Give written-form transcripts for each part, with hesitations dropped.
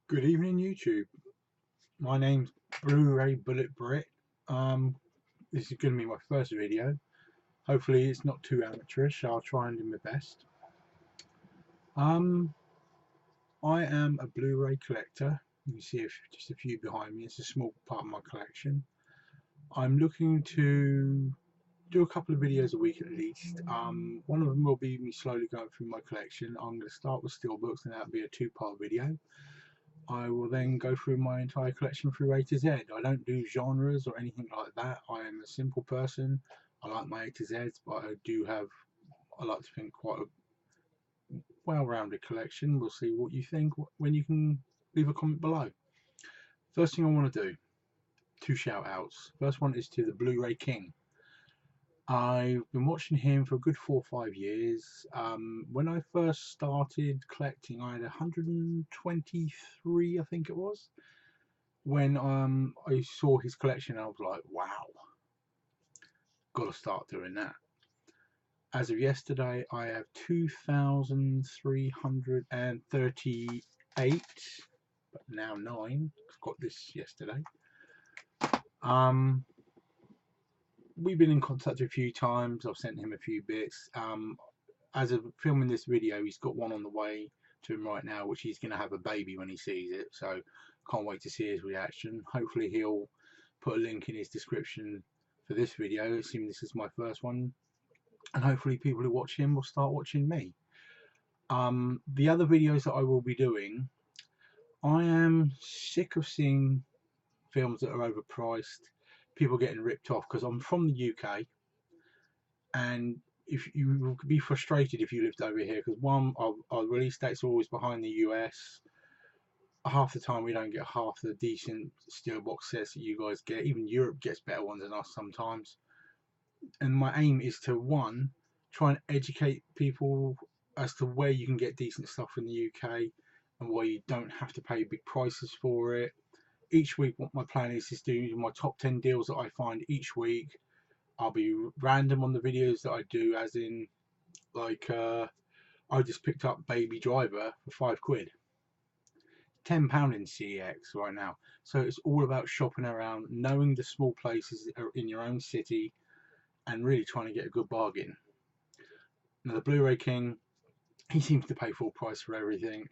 Good evening, YouTube. My name's Blu-ray Bullet Brit. This is going to be my first video. Hopefully, it's not too amateurish. I'll try and do my best. I am a Blu-ray collector. You can see just a few behind me. It's a small part of my collection. I'm looking to do a couple of videos a week at least. One of them will be me slowly going through my collection. I'm going to start with Steelbooks, and that'll be a two-part video. I will then go through my entire collection through A to Z. I don't do genres or anything like that. I am a simple person. I like my A to Zs, but I like to think, quite a well-rounded collection. We'll see what you think when you can leave a comment below. First thing I want to do, two shout outs. First one is to the Blu-ray King. I've been watching him for a good 4 or 5 years. When I first started collecting, I had 123, I think it was. When I saw his collection, I was like, wow, got to start doing that. As of yesterday, I have 2,338, but now 9. I've got this yesterday. We've been in contact a few times. I've sent him a few bits. As of filming this video, he's got one on the way to him right now, which he's going to have a baby when he sees it. So can't wait to see his reaction. Hopefully he'll put a link in his description for this video, assuming this is my first one. And hopefully people who watch him will start watching me. The other videos that I will be doing, I am sick of seeing films that are overpriced, people getting ripped off, because I'm from the UK, and if you would be frustrated if you lived over here, because one, our release dates are always behind the US. Half the time we don't get half the decent steelbook sets that you guys get. Even Europe gets better ones than us sometimes. And my aim is to, one, try and educate people as to where you can get decent stuff in the UK and why you don't have to pay big prices for it. Each week what my plan is do my top 10 deals that I find each week. I'll be random on the videos that I do, as in, like, I just picked up Baby Driver for £5, £10 in CEX right now. So it's all about shopping around, knowing the small places that are in your own city, and really trying to get a good bargain. Now the Blu-ray King, he seems to pay full price for everything.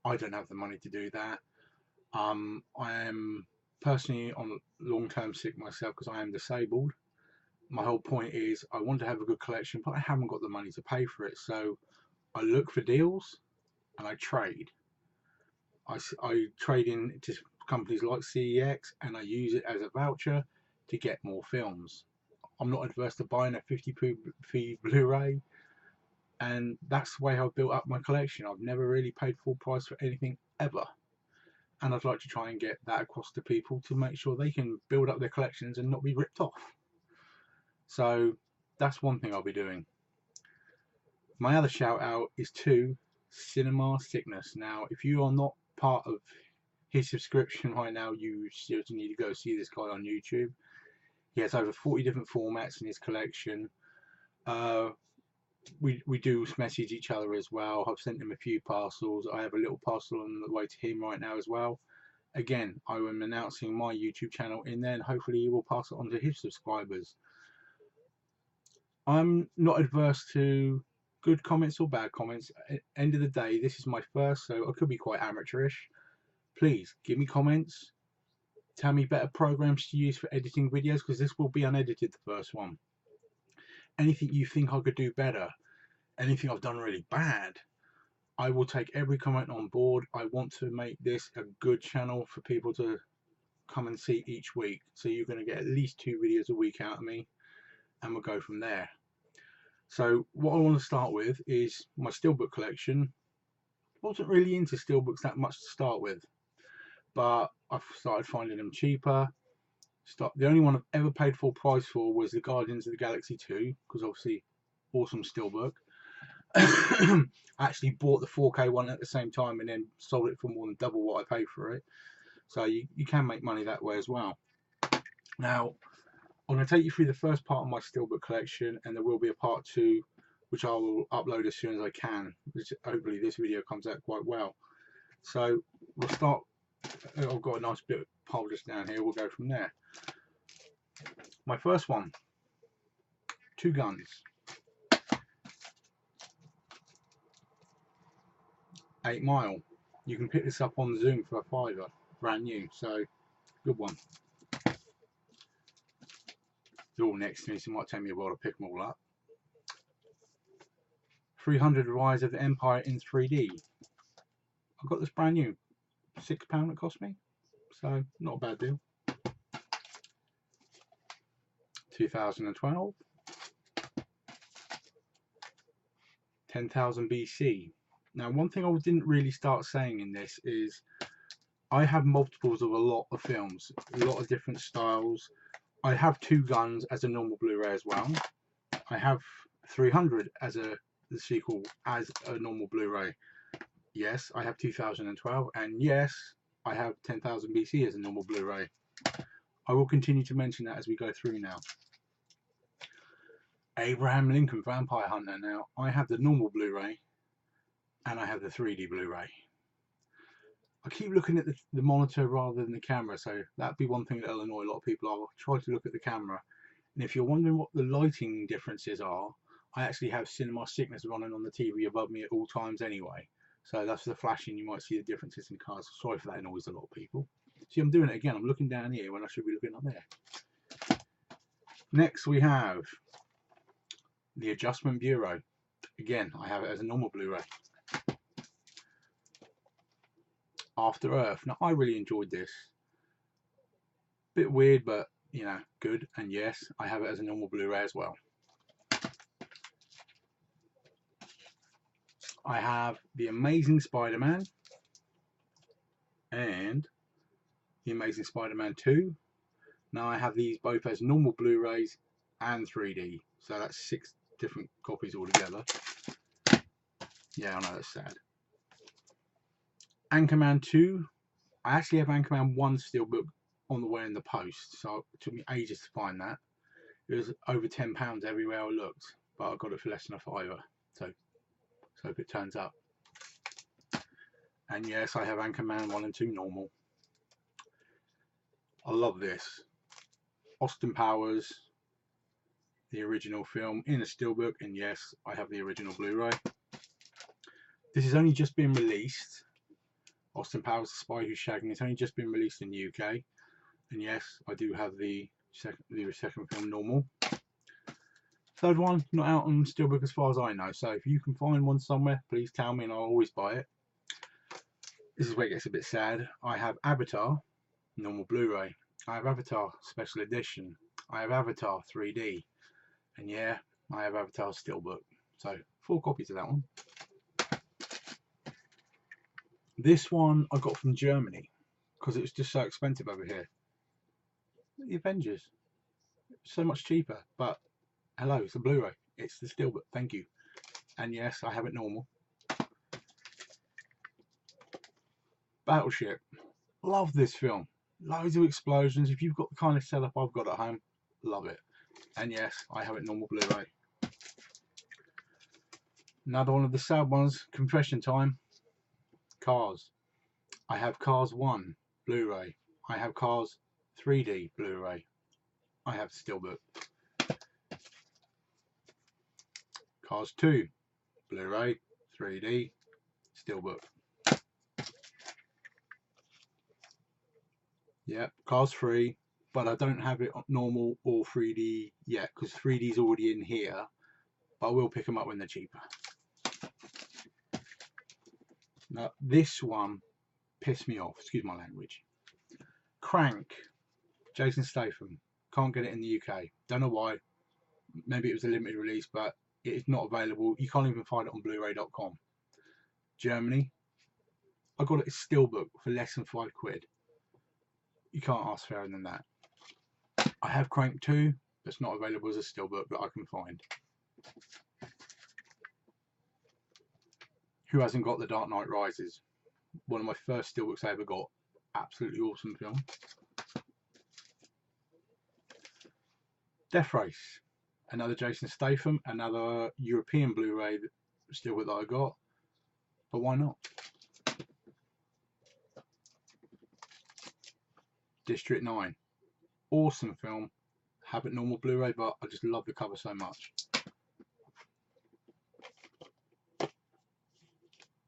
I don't have the money to do that. I am personally on long-term sick myself because I am disabled. My whole point is I want to have a good collection, but I haven't got the money to pay for it. So I look for deals and I trade. I trade into companies like CEX, and I use it as a voucher to get more films. I'm not adverse to buying a 50p Blu-ray, and that's the way I've built up my collection. I've never really paid full price for anything ever. And I'd like to try and get that across to people to make sure they can build up their collections and not be ripped off. So that's one thing I'll be doing. My other shout out is to Cinema Sickness. Now, if you are not part of his subscription right now, you seriously need to go see this guy on YouTube. He has over 40 different formats in his collection. We do message each other as well. I've sent him a few parcels. I have a little parcel on the way to him right now as well. Again, I am announcing my YouTube channel in there, and hopefully he will pass it on to his subscribers. I'm not adverse to good comments or bad comments. At the end of the day, this is my first, so I could be quite amateurish. Please give me comments. Tell me better programs to use for editing videos, because this will be unedited, the first one. Anything you think I could do better, anything I've done really bad, I will take every comment on board. I want to make this a good channel for people to come and see each week. So you're going to get at least 2 videos a week out of me, and we'll go from there. So what I want to start with is my Steelbook collection. I wasn't really into Steelbooks that much to start with, but I've started finding them cheaper. The only one I've ever paid full price for was the Guardians of the Galaxy 2, because obviously awesome Steelbook. I actually bought the 4K one at the same time and then sold it for more than double what I paid for it. So you can make money that way as well. Now, I'm going to take you through the first part of my Steelbook collection, and there will be a part 2, which I will upload as soon as I can, which hopefully this video comes out quite well. So we'll start I've got a nice bit of pile just down here. We'll go from there. My first one, Two Guns. 8 Mile. You can pick this up on Zoom for a £5, brand new, so good one. They're all next to me, so it might take me a while to pick them all up. 300 Rise of the Empire in 3D. I got this brand new, £6 it cost me, so not a bad deal. 2012. 10,000 BC. Now, one thing I didn't really start saying in this is I have multiples of a lot of films, a lot of different styles. I have Two Guns as a normal Blu-ray as well. I have 300 as the sequel as a normal Blu-ray. Yes, I have 2012, and yes, I have 10,000 BC as a normal Blu-ray. I will continue to mention that as we go through now. Abraham Lincoln Vampire Hunter. Now, I have the normal Blu-ray and I have the 3D Blu-ray. I keep looking at the monitor rather than the camera, so that'd be one thing that'll annoy a lot of people. I'll try to look at the camera. And if you're wondering what the lighting differences are, I actually have Cinema Sickness running on the TV above me at all times anyway. So that's the flashing, you might see the differences in cars. Sorry if that annoys a lot of people. See, I'm doing it again. I'm looking down here when I should be looking up there. Next we have the Adjustment Bureau. Again, I have it as a normal Blu-ray. After Earth. Now, I really enjoyed this. Bit weird, but you know, good. And yes, I have it as a normal Blu-ray as well. I have The Amazing Spider-Man and The Amazing Spider-Man 2. Now I have these both as normal Blu-rays and 3D, so that's 6 different copies altogether. Yeah, I know, that's sad. Anchorman 2. I actually have Anchorman 1 Steelbook on the way in the post, so it took me ages to find that. It was over £10 everywhere I looked, but I got it for less than a £5, so hope it turns up. And yes, I have Anchorman 1 and 2 normal. I love this. Austin Powers, the original film in a Steelbook, and yes, I have the original Blu-ray. This has only just been released. Austin Powers, The Spy Who Shagged Me. It's only just been released in the UK, and yes, I do have the second film normal. Third one, not out on Steelbook as far as I know, so if you can find one somewhere, please tell me and I'll always buy it. This is where it gets a bit sad. I have Avatar, normal Blu-ray. I have Avatar Special Edition. I have Avatar 3D. And yeah, I have Avatar Steelbook. So 4 copies of that one. This one I got from Germany because it was just so expensive over here. The Avengers. So much cheaper, but hello, it's a Blu-ray. It's the Steelbook, thank you. And yes, I have it normal. Battleship. Love this film. Loads of explosions. If you've got the kind of setup I've got at home, love it. And yes, I have it normal Blu-ray. Another one of the sad ones, confession time. Cars. I have Cars 1 Blu-ray. I have Cars 3D Blu-ray. I have Steelbook. Cars 2 Blu-ray, 3D, Steelbook. Yep, Cars 3, but I don't have it on normal or 3D yet because 3D is already in here, but I will pick them up when they're cheaper. Now, this one pissed me off, excuse my language. Crank, Jason Statham. Can't get it in the UK. Don't know why. Maybe it was a limited release, but it is not available. You can't even find it on Blu-ray.com. Germany. I got it as Steelbook for less than £5. You can't ask fairer than that. I have Crank 2, but it's not available as a Steelbook that I can find. Who hasn't got The Dark Knight Rises? One of my first Steelbooks I ever got. Absolutely awesome film. Death Race. Another Jason Statham, another European Blu-ray Steelbook that I got. But why not? District 9. Awesome film. Have it normal Blu-ray, but I just love the cover so much.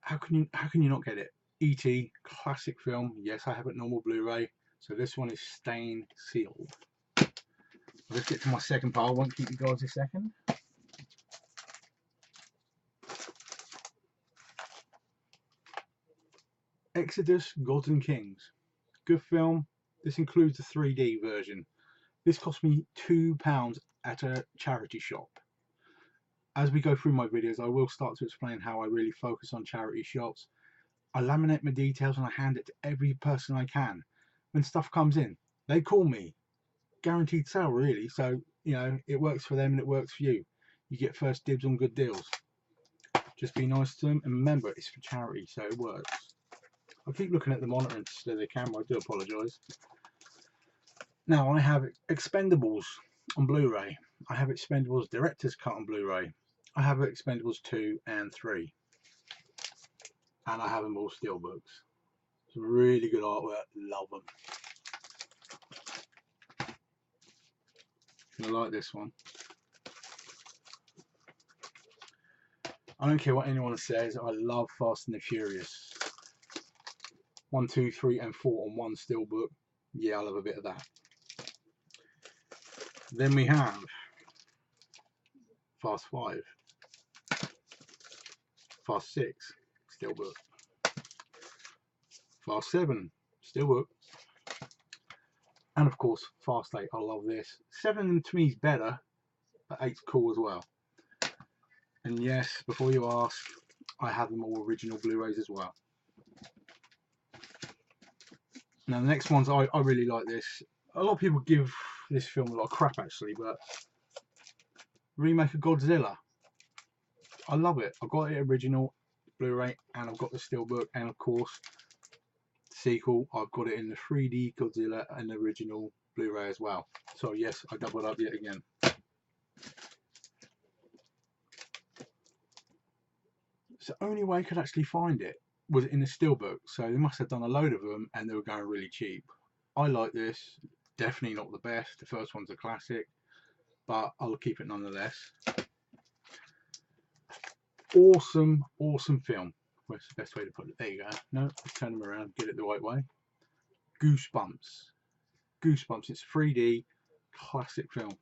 How can you not get it? E.T. classic film. Yes, I have it normal Blu-ray. So this one is stain sealed. Let's get to my second part. I won't keep you guys a second. Exodus, Gods and Kings. Good film. This includes the 3D version. This cost me £2 at a charity shop. As we go through my videos, I will start to explain how I really focus on charity shops. I laminate my details and I hand it to every person I can. When stuff comes in, they call me. Guaranteed sale, really. So, you know, it works for them and it works for you. You get first dibs on good deals. Just be nice to them, and remember, it's for charity, so it works. I keep looking at the monitor instead of the camera. I do apologise. Now, I have Expendables on Blu-ray. I have Expendables Director's Cut on Blu-ray. I have Expendables 2 and 3. And I have them all steelbooks. It's really good artwork. Love them. I like this one. I don't care what anyone says. I love Fast and the Furious. 1, 2, 3 and 4 on one steelbook. Yeah, I love a bit of that. Then we have Fast 5. Fast 6, steelbook. Fast 7, steelbook. And of course, Fast 8. I love this. 7 to me is better, but 8's cool as well. And yes, before you ask, I have them all original Blu-rays as well. Now the next ones, I really like this. A lot of people give this film a lot of crap actually, but remake of Godzilla. I love it. I've got it original Blu-ray and I've got the steelbook, and of course sequel, I've got it in the 3D Godzilla and the original Blu-ray as well. So yes, I doubled up yet again. So the only way I could actually find it was in the steelbook, so they must have done a load of them and they were going really cheap. I like this. Definitely not the best. The first one's a classic, but I'll keep it nonetheless. Awesome film. Where's the best way to put it? There you go. No, let's turn them around, get it the right way. Goosebumps. It's 3D, classic film.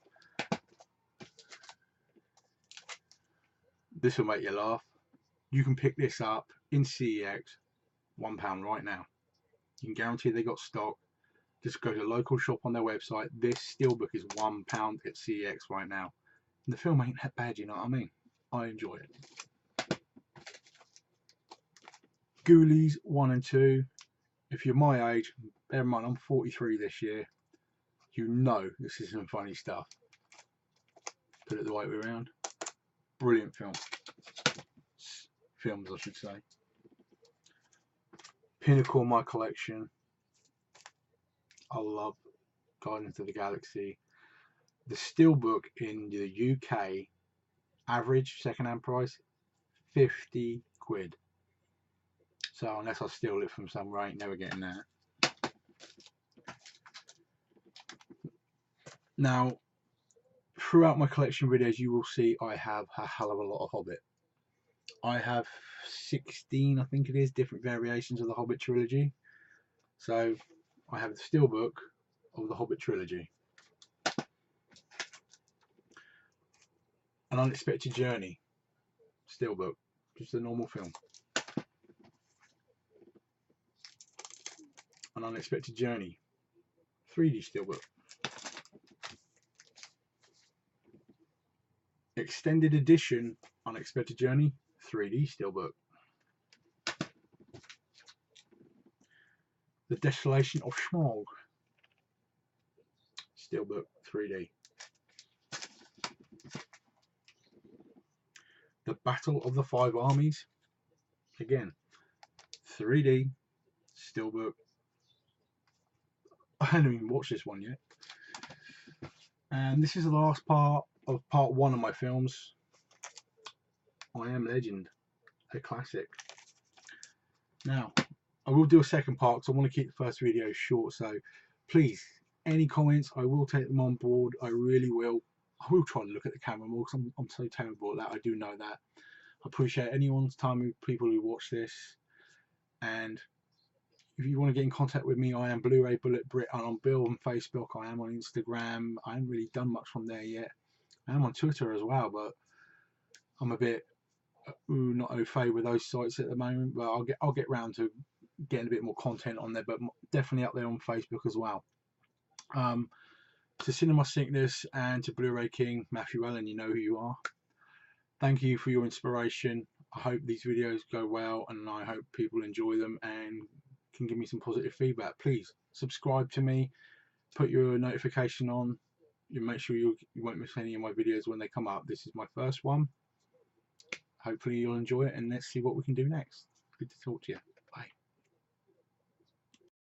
This will make you laugh. You can pick this up in CEX, £1 right now. You can guarantee they got stock. Just go to the local shop on their website. This steelbook is £1 at CEX right now. And the film ain't that bad, you know what I mean? I enjoy it. Ghoulies 1 and 2. If you're my age, bear in mind I'm 43 this year, you know this is some funny stuff. Put it the right way around. Brilliant film. Films, I should say. Pinnacle of my collection. I love Guardians of the Galaxy. The steelbook in the UK, average second-hand price, 50 quid. So unless I steal it from somewhere, I ain't never getting that. Now, throughout my collection videos, you will see I have a hell of a lot of Hobbit. I have 16, I think it is, different variations of the Hobbit trilogy. So I have the steelbook of the Hobbit trilogy. An Unexpected Journey, steelbook, just a normal film. An Unexpected Journey, 3D steelbook. Extended edition Unexpected Journey, 3D steelbook. The Desolation of Smaug, steelbook, 3D. The Battle of the Five Armies, again, 3D steelbook. I haven't even watched this one yet. And this is the last part of part 1 of my films. I Am Legend, a classic. Now, I will do a second part because I want to keep the first video short, so please, any comments, I will take them on board. I really will. I will try to look at the camera more because I'm so terrible at that. I do know that. I appreciate anyone's time, people who watch this. And if you want to get in contact with me, I am Blu-ray Bullet Brit, and on Bill on Facebook. I am on Instagram. I haven't really done much from there yet. I am on Twitter as well, but I'm a bit not au fait with those sites at the moment. But I'll get round to getting a bit more content on there, but definitely up there on Facebook as well. To Cinema Sickness and to Blu-ray King, Matthew Allen, you know who you are. Thank you for your inspiration. I hope these videos go well, and I hope people enjoy them and can give me some positive feedback. Please subscribe to me, put your notification on. You make sure you won't miss any of my videos when they come up. This is my first one. Hopefully you'll enjoy it, and let's see what we can do next. Good to talk to you.